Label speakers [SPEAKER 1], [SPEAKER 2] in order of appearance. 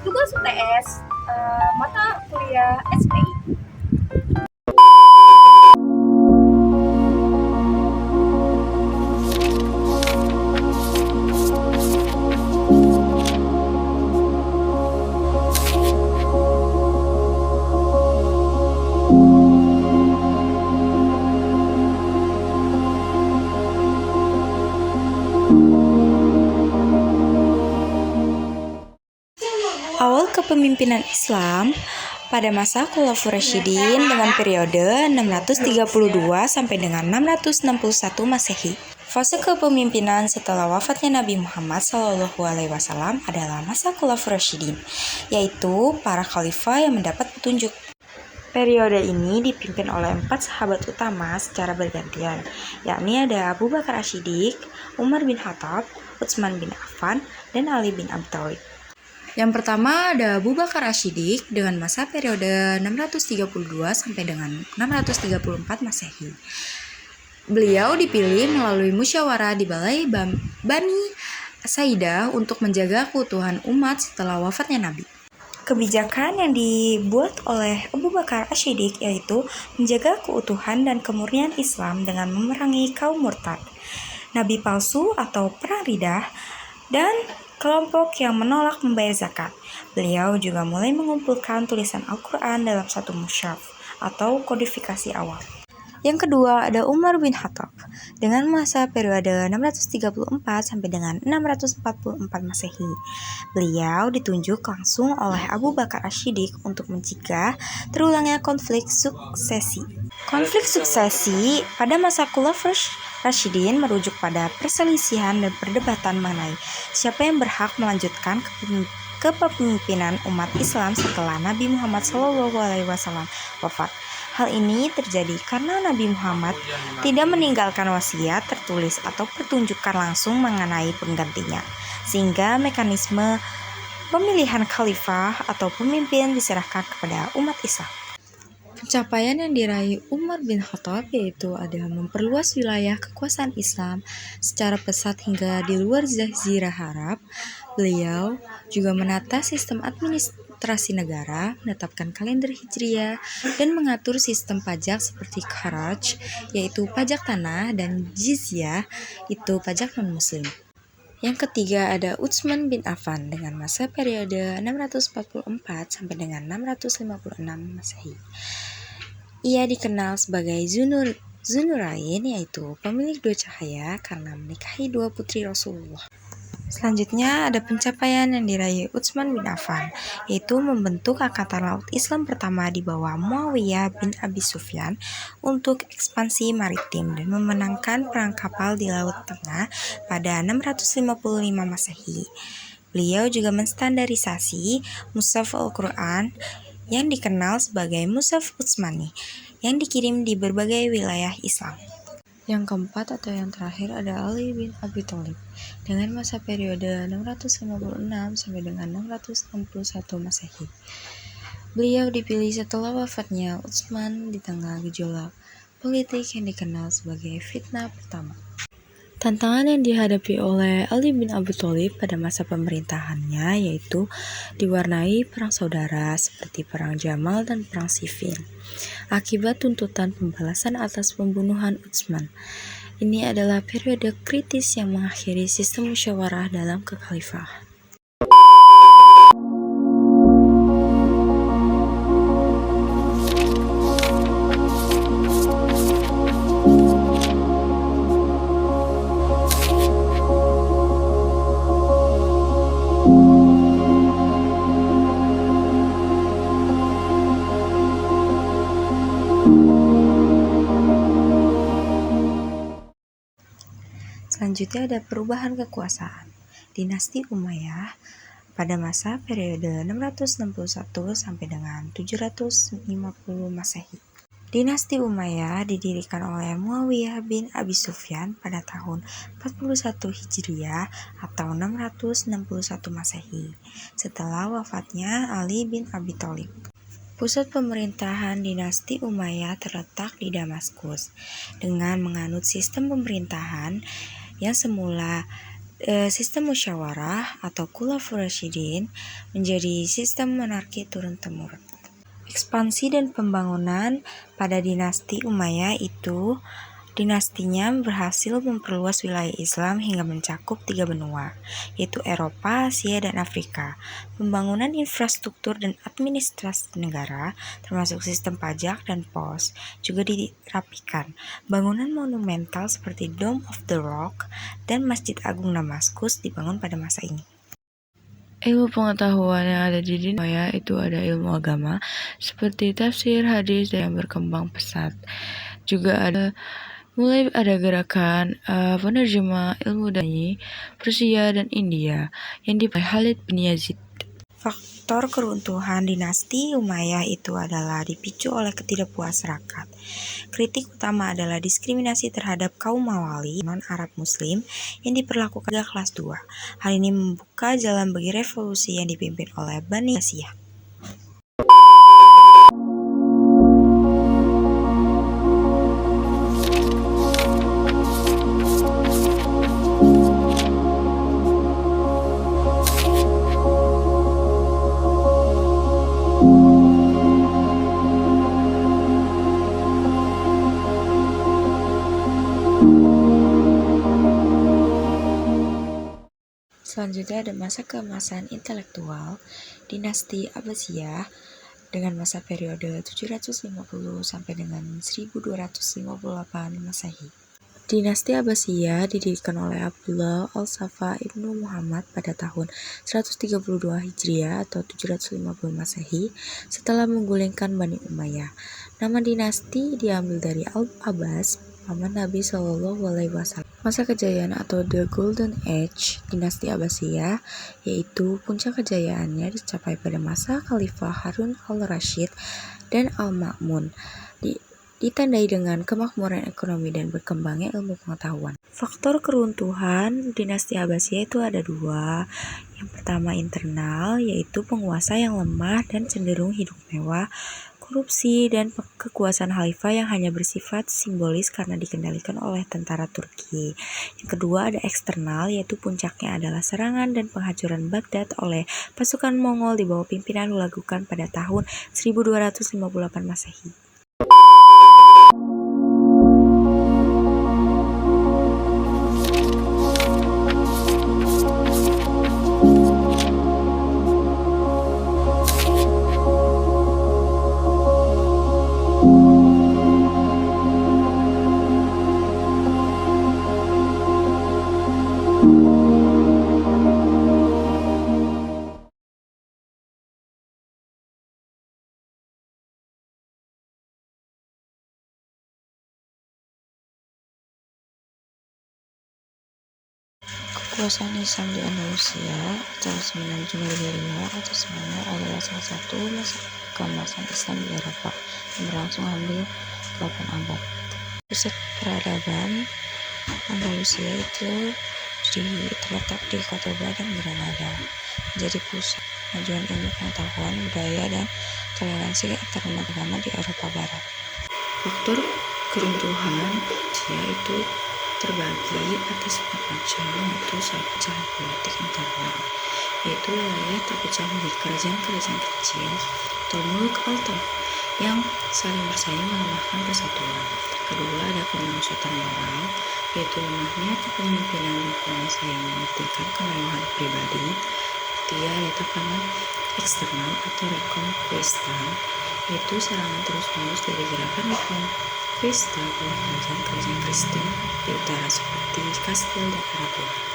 [SPEAKER 1] tugas UTS mata kuliah SPI.
[SPEAKER 2] Awal kepemimpinan Islam pada masa Khulafaur Rasyidin dengan periode 632 sampai dengan 661 Masehi. Fase kepemimpinan setelah wafatnya Nabi Muhammad SAW adalah masa Khulafaur Rasyidin, yaitu para khalifah yang mendapat petunjuk. Periode ini dipimpin oleh 4 sahabat utama secara bergantian, yakni ada Abu Bakar As-Siddiq, Umar bin Khattab, Utsman bin Affan, dan Ali bin Abi Thalib. Yang pertama ada Abu Bakar As-Siddiq dengan masa periode 632 sampai dengan 634 Masehi. Beliau dipilih melalui musyawarah di Balai Bani Saidah untuk menjaga keutuhan umat setelah wafatnya Nabi. Kebijakan yang dibuat oleh Abu Bakar As-Siddiq yaitu menjaga keutuhan dan kemurnian Islam dengan memerangi kaum murtad, nabi palsu atau perang Riddah, dan kelompok yang menolak membayar zakat. Beliau juga mulai mengumpulkan tulisan Al-Quran dalam satu mushaf atau kodifikasi awal. Yang kedua ada Umar bin Khattab dengan masa periode 634 sampai dengan 644 Masehi. Beliau ditunjuk langsung oleh Abu Bakar As-Siddiq untuk mencegah terulangnya konflik suksesi. Konflik suksesi pada masa Khulafaur Rasyidin merujuk pada perselisihan dan perdebatan mengenai siapa yang berhak melanjutkan kepemimpinan umat Islam setelah Nabi Muhammad SAW wafat. Hal ini terjadi karena Nabi Muhammad tidak meninggalkan wasiat tertulis atau pertunjukan langsung mengenai penggantinya, sehingga mekanisme pemilihan khalifah atau pemimpin diserahkan kepada umat Islam. Pencapaian yang diraih Umar bin Khattab yaitu adalah memperluas wilayah kekuasaan Islam secara pesat hingga di luar Jazirah Arab. Beliau juga menata sistem administrasi negara, menetapkan kalender Hijriah, dan mengatur sistem pajak seperti kharaj, yaitu pajak tanah, dan jizyah, itu pajak non-muslim. Yang ketiga ada Utsman bin Affan dengan masa periode 644 sampai dengan 656 Masehi. Ia dikenal sebagai Zunurain, yaitu pemilik dua cahaya karena menikahi dua putri Rasulullah. Selanjutnya ada pencapaian yang diraih Utsman bin Affan, yaitu membentuk Angkatan Laut Islam pertama di bawah Muawiyah bin Abi Sufyan untuk ekspansi maritim dan memenangkan perang kapal di Laut Tengah pada 655 Masehi. Beliau juga menstandarisasi mushaf Al-Quran yang dikenal sebagai Mushaf Utsmani yang dikirim di berbagai wilayah Islam. Yang keempat atau yang terakhir ada Ali bin Abi Thalib dengan masa periode 656 sampai dengan 661 Masehi. Beliau dipilih setelah wafatnya Utsman di tengah gejolak politik yang dikenal sebagai fitnah pertama. Tantangan yang dihadapi oleh Ali bin Abi Thalib pada masa pemerintahannya yaitu diwarnai perang saudara seperti perang Jamal dan perang Siffin akibat tuntutan pembalasan atas pembunuhan Utsman. Ini adalah periode kritis yang mengakhiri sistem musyawarah dalam kekhalifahan. Selanjutnya ada perubahan kekuasaan. Dinasti Umayyah pada masa periode 661 sampai dengan 750 Masehi. Dinasti Umayyah didirikan oleh Muawiyah bin Abi Sufyan pada tahun 41 Hijriah atau 661 Masehi setelah wafatnya Ali bin Abi Thalib. Pusat pemerintahan dinasti Umayyah terletak di Damaskus dengan menganut sistem pemerintahan yang semula Sistem musyawarah atau Khulafaur Rasyidin menjadi sistem monarki turun-temurun. Ekspansi dan pembangunan pada dinasti Umayyah itu dinastinya berhasil memperluas wilayah Islam hingga mencakup 3 benua, yaitu Eropa, Asia, dan Afrika. Pembangunan infrastruktur dan administrasi negara, termasuk sistem pajak dan pos, juga dirapikan. Bangunan monumental seperti Dome of the Rock dan Masjid Agung Damaskus dibangun pada masa ini.
[SPEAKER 3] Ilmu pengetahuan yang ada di dinasti Umayyah itu ada ilmu agama seperti tafsir, hadis, dan yang berkembang pesat. Juga mulai ada gerakan penerjemah ilmu dari Persia dan India yang dipimpin Khalid bin Yazid.
[SPEAKER 2] Faktor keruntuhan dinasti Umayyah itu adalah dipicu oleh ketidakpuasan masyarakat. Kritik utama adalah diskriminasi terhadap kaum Mawali non-Arab Muslim yang diperlakukan kelas 2. Hal ini membuka jalan bagi revolusi yang dipimpin oleh Bani Abbasiyah. Selanjutnya ada masa keemasan intelektual dinasti Abbasiyah dengan masa periode 750 sampai dengan 1258 Masehi. Dinasti Abbasiyah didirikan oleh Abdullah al-Safa ibnu Muhammad pada tahun 132 Hijriah atau 750 Masehi setelah menggulingkan Bani Umayyah. Nama dinasti diambil dari Al-Abbas, paman Nabi Shallallahu Alaihi Wasallam. Masa kejayaan atau The Golden Age dinasti Abbasiyah, yaitu puncak kejayaannya dicapai pada masa Khalifah Harun al-Rasyid dan Al-Ma'mun, ditandai dengan kemakmuran ekonomi dan berkembangnya ilmu pengetahuan. Faktor keruntuhan dinasti Abbasiyah itu ada 2. Yang pertama internal, yaitu penguasa yang lemah dan cenderung hidup mewah, korupsi, dan kekuasaan khalifah yang hanya bersifat simbolis karena dikendalikan oleh tentara Turki. Yang kedua ada eksternal, yaitu puncaknya adalah serangan dan penghancuran Baghdad oleh pasukan Mongol di bawah pimpinan Hulagukan pada tahun 1258 Masehi. Kekuasaan Islam di Andalusia atau Semenanjung Iberia atau Spanyol adalah salah satu masa keemasan Islam di Eropa yang berlangsung hampir 8 abad. Pusat peradaban Andalusia itu terletak di Cordoba dan Granada, menjadi pusat kemajuan ilmu pengetahuan, budaya, dan toleransi antar umat agama di Eropa Barat. Faktor keruntuhan yaitu terbagi atas 4 macam, yaitu pecahan politik internal, yaitu wilayah terpecah menjadi kerajaan-kerajaan kecil atau muluk altar yang saling bersaing melemahkan persatuan. Kedua ada kemerosotan moral, yaitu lemahnya kepemimpinan dan penguasa yang mementingkan kemewahan pribadi. Ketiga ada tekanan eksternal atau reconquista, yaitu serangan terus-menerus dari gerakan reconquista oleh kerajaan-kerajaan Kristen di utara seperti Kastil dan Arabia.